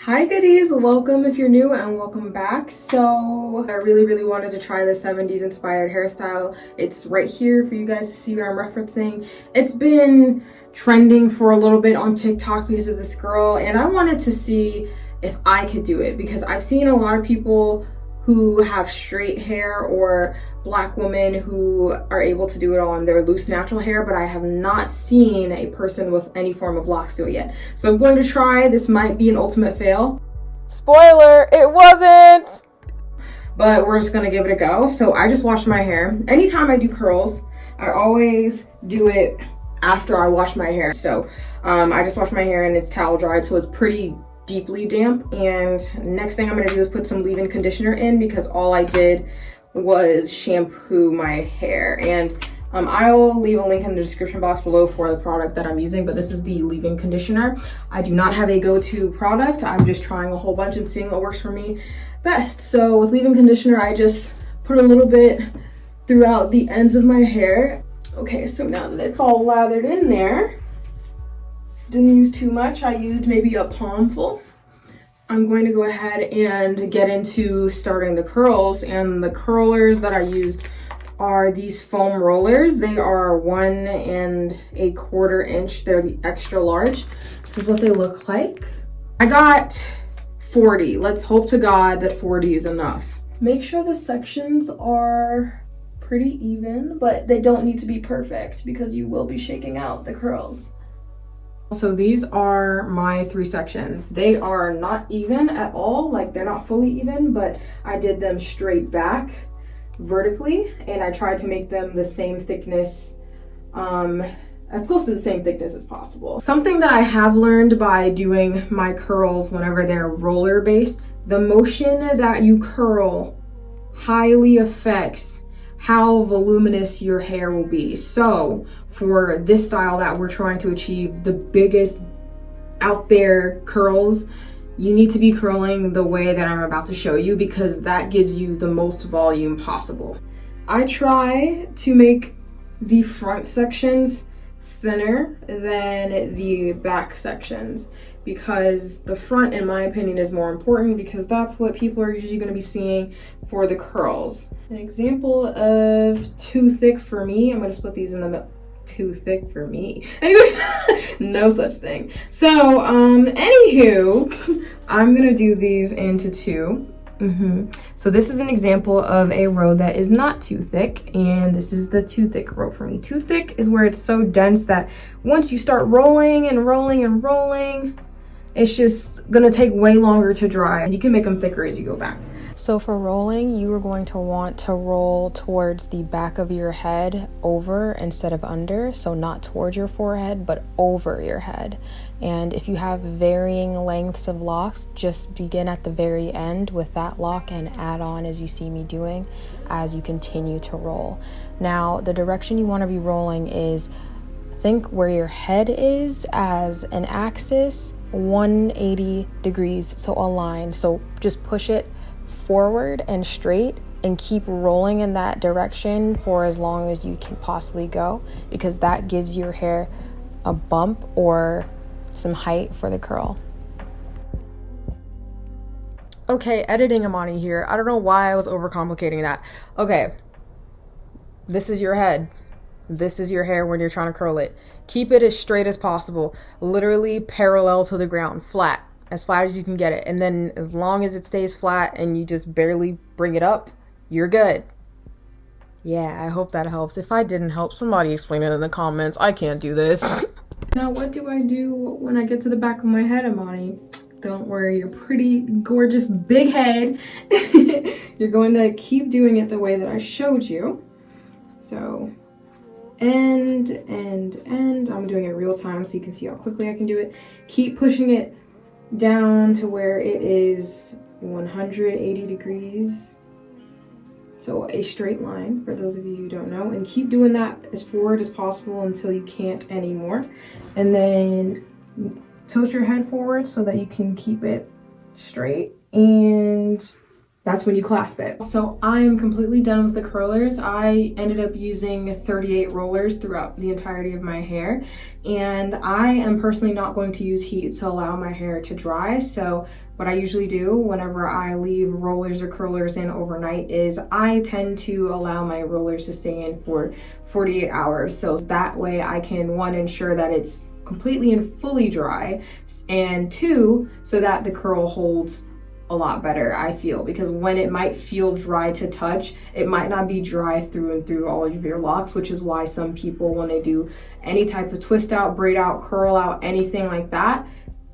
Hi goodies, welcome if you're new and welcome back. So I really wanted to try the 70s inspired hairstyle. It's right here for you guys to see what I'm referencing. It's been trending for a little bit on TikTok because of this girl, and I wanted to see if I could do it because I've seen a lot of people who have straight hair or black women who are able to do it on their loose natural hair, but I have not seen a person with any form of locks do it yet. So I'm going to try. This might be an ultimate fail. Spoiler, it wasn't! But we're just gonna give it a go. So I just washed my hair. Anytime I do curls, I always do it after I wash my hair. So I just washed my hair and it's towel dried, so it's pretty deeply damp. And next thing I'm gonna do is put some leave-in conditioner in because all I did was shampoo my hair. And I'll leave a link in the description box below for the product that I'm using, but this is the leave-in conditioner. I do not have a go-to product. I'm just trying a whole bunch and seeing what works for me best. So with leave-in conditioner, I just put a little bit throughout the ends of my hair. Okay, so now that it's all lathered in there, didn't use too much. I used maybe a palmful. I'm going to go ahead and get into starting the curls, and the curlers that I used are these foam rollers. They are 1 1/4 inch. They're the extra large. This is what they look like. I got 40. Let's hope to God that 40 is enough. Make sure the sections are pretty even, but they don't need to be perfect because you will be shaking out the curls. So these are my 3 sections. They are not even at all, like they're not fully even, but I did them straight back vertically, and I tried to make them the same thickness, as close to the same thickness as possible. Something that I have learned by doing my curls whenever they're roller based, the motion that you curl highly affects how voluminous your hair will be. So for this style that we're trying to achieve, the biggest out there curls, you need to be curling the way that I'm about to show you because that gives you the most volume possible. I try to make the front sections thinner than the back sections because the front, in my opinion, is more important because that's what people are usually going to be seeing for the curls. An example of too thick for me, I'm going to split these in the middle. Too thick for me. Anyway, no such thing. So, anywho, I'm going to do these into 2. So this is an example of a row that is not too thick, and this is the too thick row for me. Too thick is where it's so dense that once you start rolling and rolling and rolling, it's just gonna take way longer to dry. And you can make them thicker as you go back. So for rolling, you are going to want to roll towards the back of your head over instead of under. So not towards your forehead, but over your head. And if you have varying lengths of locks, just begin at the very end with that lock and add on as you see me doing as you continue to roll. Now, the direction you want to be rolling is, think where your head is as an axis, 180 degrees, so a line. So just push it forward and straight and keep rolling in that direction for as long as you can possibly go, because that gives your hair a bump or some height for the curl. Okay, editing Amani here. I don't know why I was overcomplicating that. Okay, this is your head. This is your hair when you're trying to curl it. Keep it as straight as possible, literally parallel to the ground, flat as you can get it. And then as long as it stays flat and you just barely bring it up, you're good. Yeah, I hope that helps. If I didn't help, somebody explain it in the comments. I can't do this. Now, what do I do when I get to the back of my head, Amani? Don't worry, your pretty, gorgeous, big head. You're going to keep doing it the way that I showed you. So, end. I'm doing it real time so you can see how quickly I can do it. Keep pushing it down to where it is 180 degrees. So a straight line, for those of you who don't know, and keep doing that as forward as possible until you can't anymore. And then tilt your head forward so that you can keep it straight and that's when you clasp it. So I'm completely done with the curlers. I ended up using 38 rollers throughout the entirety of my hair, and I am personally not going to use heat to allow my hair to dry. So what I usually do whenever I leave rollers or curlers in overnight is I tend to allow my rollers to stay in for 48 hours. So that way I can, one, ensure that it's completely and fully dry, and two, so that the curl holds a lot better, I feel, because when it might feel dry to touch, it might not be dry through and through all of your locks, which is why some people, when they do any type of twist out, braid out, curl out, anything like that,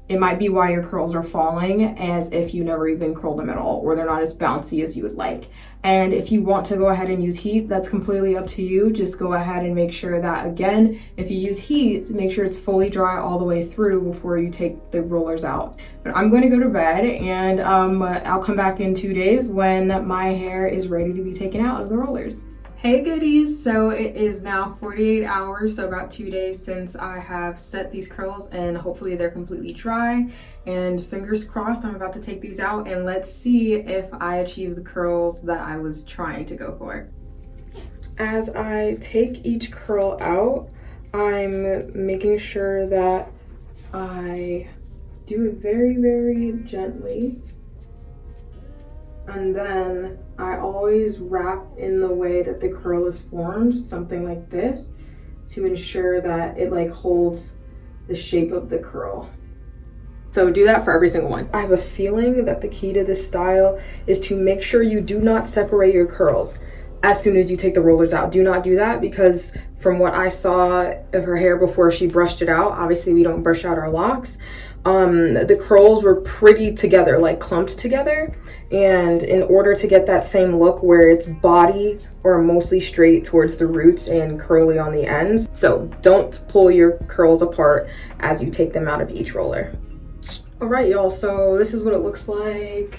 it might be why your curls are falling as if you never even curled them at all, or they're not as bouncy as you would like. And if you want to go ahead and use heat, that's completely up to you. Just go ahead and make sure that, again, if you use heat, make sure it's fully dry all the way through before you take the rollers out. But I'm going to go to bed, and I'll come back in 2 days when my hair is ready to be taken out of the rollers. Hey goodies, so it is now 48 hours, so about 2 days since I have set these curls, and hopefully they're completely dry, and fingers crossed I'm about to take these out, and let's see if I achieve the curls that I was trying to go for. As I take each curl out, I'm making sure that I do it very, very gently. And then I always wrap in the way that the curl is formed, something like this, to ensure that it like holds the shape of the curl. So do that for every single one. I have a feeling that the key to this style is to make sure you do not separate your curls as soon as you take the rollers out. Do not do that, because from what I saw of her hair before she brushed it out, obviously we don't brush out our locks, the curls were pretty together, like clumped together, and in order to get that same look where it's body or mostly straight towards the roots and curly on the ends, so don't pull your curls apart as you take them out of each roller. All right, y'all, so this is what it looks like.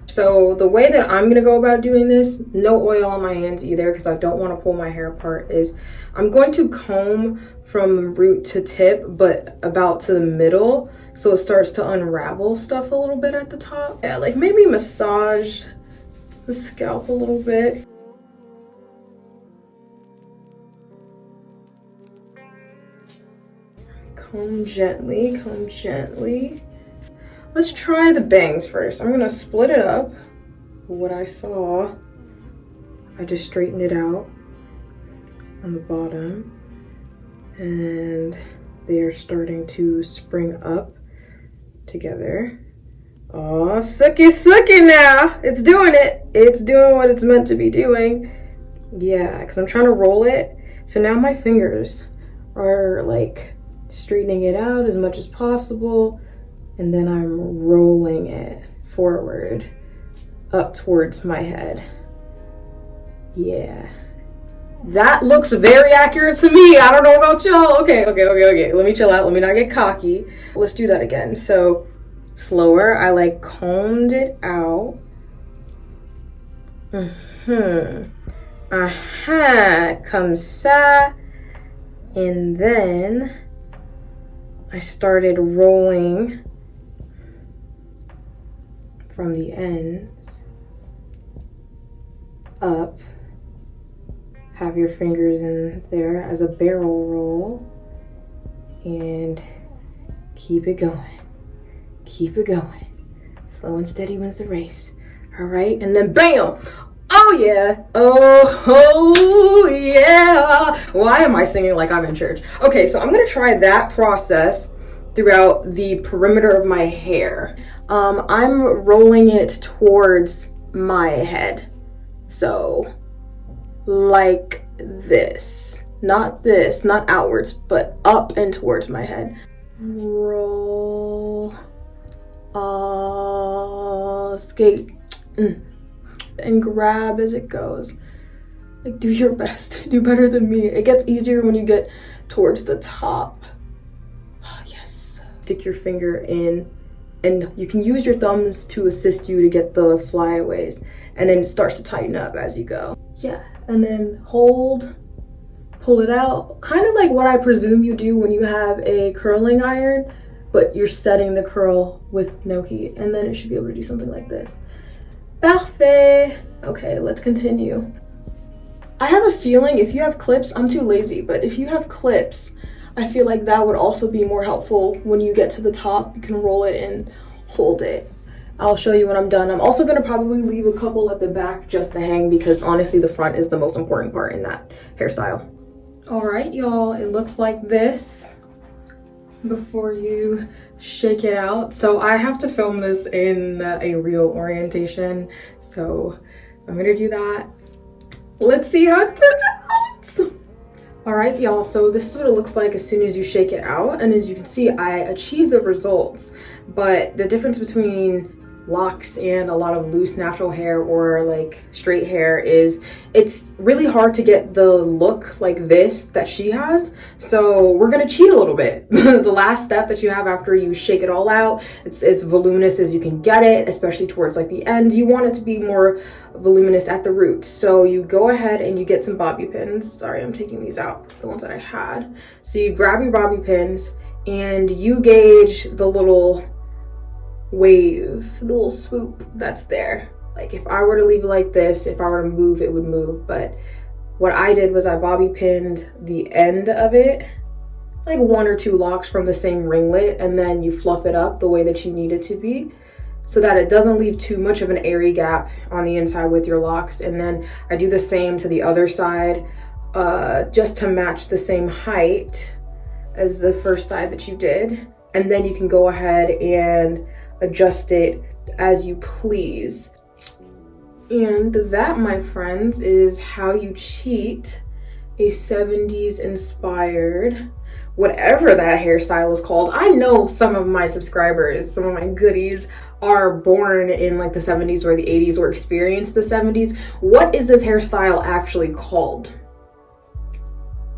So the way that I'm gonna go about doing this, no oil on my hands either, because I don't want to pull my hair apart, is I'm going to comb from root to tip, but about to the middle, so it starts to unravel stuff a little bit at the top. Yeah, like maybe massage the scalp a little bit. Comb gently, comb gently. Let's try the bangs first. I'm gonna split it up. What I saw, I just straightened it out on the bottom, and they are starting to spring up together. Oh, sucky now. It's doing it. It's doing what it's meant to be doing. Yeah, because I'm trying to roll it. So now my fingers are like straightening it out as much as possible. And then I'm rolling it forward up towards my head. Yeah. That looks very accurate to me. I don't know about y'all. Okay. Let me chill out. Let me not get cocky. Let's do that again. So slower. I like combed it out. Comme ça. And then I started rolling from the ends up. Have your fingers in there as a barrel roll and keep it going. Keep it going. Slow and steady wins the race. All right, and then bam! Oh yeah! Oh yeah! Why am I singing like I'm in church? Okay, so I'm gonna try that process throughout the perimeter of my hair. I'm rolling it towards my head. So, like this. Not this, not outwards, but up and towards my head. Roll. Skate. And grab as it goes. Like, do your best. Do better than me. It gets easier when you get towards the top. Yes. Stick your finger in, and you can use your thumbs to assist you to get the flyaways, and then it starts to tighten up as you go. Yeah, and then hold, pull it out, kind of like what I presume you do when you have a curling iron, but you're setting the curl with no heat, and then it should be able to do something like this. Parfait. Okay, let's continue. I have a feeling if you have clips, I'm too lazy, but if you have clips, I feel like that would also be more helpful. When you get to the top, you can roll it and hold it. I'll show you when I'm done. I'm also gonna probably leave a couple at the back just to hang, because honestly the front is the most important part in that hairstyle. All right, y'all, it looks like this before you shake it out. So I have to film this in a real orientation, so I'm gonna do that. Let's see how it turned out. All right, y'all, so this is what it looks like as soon as you shake it out. And as you can see, I achieved the results, but the difference between locks and a lot of loose natural hair or like straight hair is it's really hard to get the look like this that she has. So we're gonna cheat a little bit. The last step that you have after you shake it all out, it's as voluminous as you can get it, especially towards like the end. You want it to be more voluminous at the roots. So you go ahead and you get some bobby pins. Sorry, I'm taking these out, the ones that I had. So you grab your bobby pins and you gauge the little wave, the little swoop that's there. Like if I were to leave it like this, if I were to move, it would move. But what I did was I bobby pinned the end of it, like 1 or 2 locks from the same ringlet, and then you fluff it up the way that you need it to be so that it doesn't leave too much of an airy gap on the inside with your locks. And then I do the same to the other side, just to match the same height as the first side that you did. And then you can go ahead and adjust it as you please. And that, my friends, is how you cheat a 70s inspired, whatever that hairstyle is called. I know some of my subscribers, some of my goodies, are born in like the 70s or the 80s or experienced the 70s. What is this hairstyle actually called?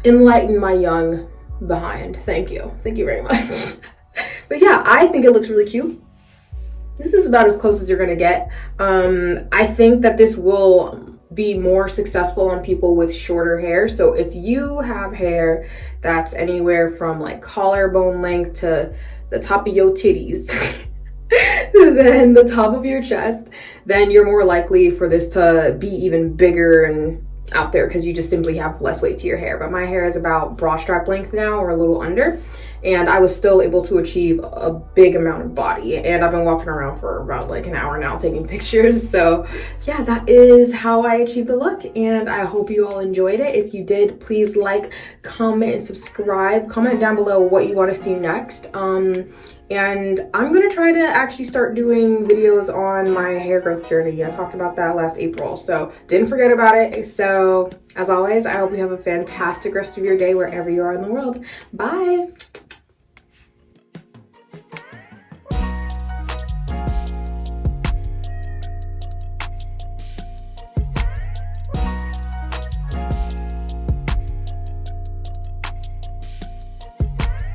Enlighten my young behind. Thank you very much. But yeah, I think it looks really cute. This is about as close as you're gonna get. I think that this will be more successful on people with shorter hair. So if you have hair that's anywhere from like collarbone length to the top of your titties, then the top of your chest, then you're more likely for this to be even bigger and out there because you just simply have less weight to your hair. But my hair is about bra strap length now, or a little under, and I was still able to achieve a big amount of body. And I've been walking around for about like an hour now taking pictures. So yeah, that is how I achieved the look, and I hope you all enjoyed it. If you did, please like, comment, and subscribe. Comment down below what you want to see next. And I'm gonna try to actually start doing videos on my hair growth journey. I talked about that last April, so didn't forget about it. So as always, I hope you have a fantastic rest of your day wherever you are in the world. Bye.